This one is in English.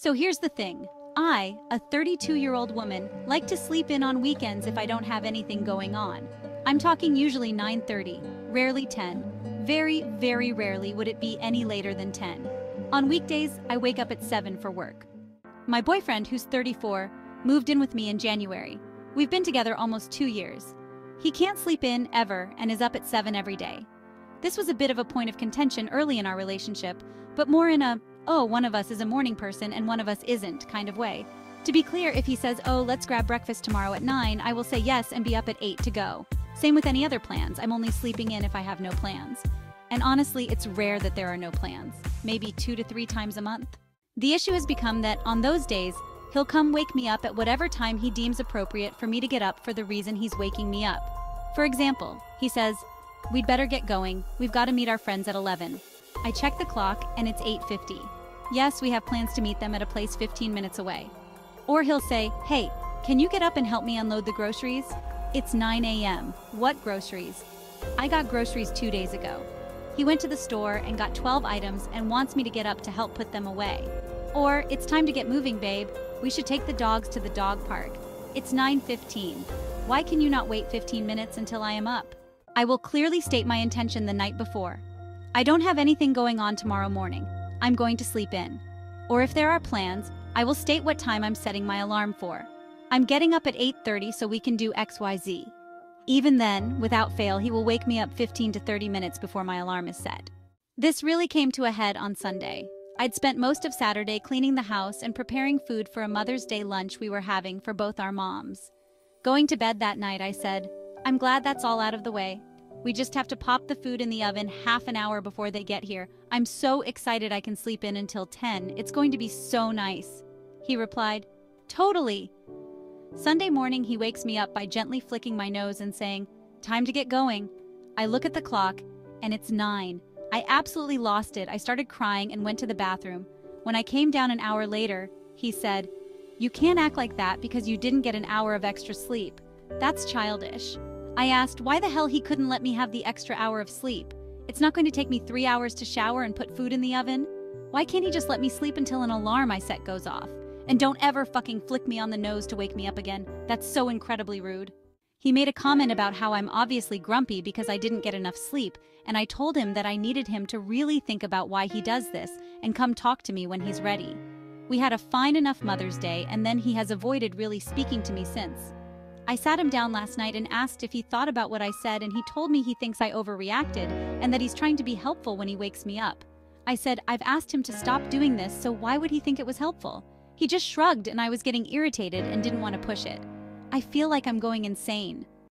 So here's the thing. I, a 32-year-old woman, like to sleep in on weekends if I don't have anything going on. I'm talking usually 9:30, rarely 10. Very, very rarely would it be any later than 10. On weekdays, I wake up at 7 for work. My boyfriend, who's 34, moved in with me in January. We've been together almost 2 years. He can't sleep in ever and is up at 7 every day. This was a bit of a point of contention early in our relationship, but more in a, oh, one of us is a morning person and one of us isn't kind of way. To be clear, if he says, oh, let's grab breakfast tomorrow at 9, I will say yes and be up at 8 to go. Same with any other plans. I'm only sleeping in if I have no plans. And honestly, it's rare that there are no plans. Maybe 2 to 3 times a month. The issue has become that on those days, he'll come wake me up at whatever time he deems appropriate for me to get up for the reason he's waking me up. For example, he says, we'd better get going. We've got to meet our friends at 11. I check the clock and it's 8:50. Yes, we have plans to meet them at a place 15 minutes away. Or he'll say, hey, can you get up and help me unload the groceries? It's 9 a.m. What groceries? I got groceries 2 days ago. He went to the store and got 12 items and wants me to get up to help put them away. Or, it's time to get moving, babe. We should take the dogs to the dog park. It's 9:15. Why can you not wait 15 minutes until I am up? I will clearly state my intention the night before. I don't have anything going on tomorrow morning. I'm going to sleep in. Or if there are plans, I will state what time I'm setting my alarm for. I'm getting up at 8:30 so we can do XYZ. Even then, without fail, he will wake me up 15 to 30 minutes before my alarm is set. This really came to a head on Sunday. I'd spent most of Saturday cleaning the house and preparing food for a Mother's Day lunch we were having for both our moms. Going to bed that night, I said, I'm glad that's all out of the way. We just have to pop the food in the oven half an hour before they get here. I'm so excited I can sleep in until 10. It's going to be so nice. He replied, totally. Sunday morning, he wakes me up by gently flicking my nose and saying, time to get going. I look at the clock, and it's 9. I absolutely lost it. I started crying and went to the bathroom. When I came down an hour later, he said, you can't act like that because you didn't get an hour of extra sleep. That's childish. I asked why the hell he couldn't let me have the extra hour of sleep. It's not going to take me 3 hours to shower and put food in the oven. Why can't he just let me sleep until an alarm I set goes off? And don't ever fucking flick me on the nose to wake me up again. That's so incredibly rude. He made a comment about how I'm obviously grumpy because I didn't get enough sleep, and I told him that I needed him to really think about why he does this and come talk to me when he's ready. We had a fine enough Mother's Day, and then he has avoided really speaking to me since. I sat him down last night and asked if he thought about what I said, and he told me he thinks I overreacted and that he's trying to be helpful when he wakes me up. I said, I've asked him to stop doing this, so why would he think it was helpful? He just shrugged, and I was getting irritated and didn't want to push it. I feel like I'm going insane.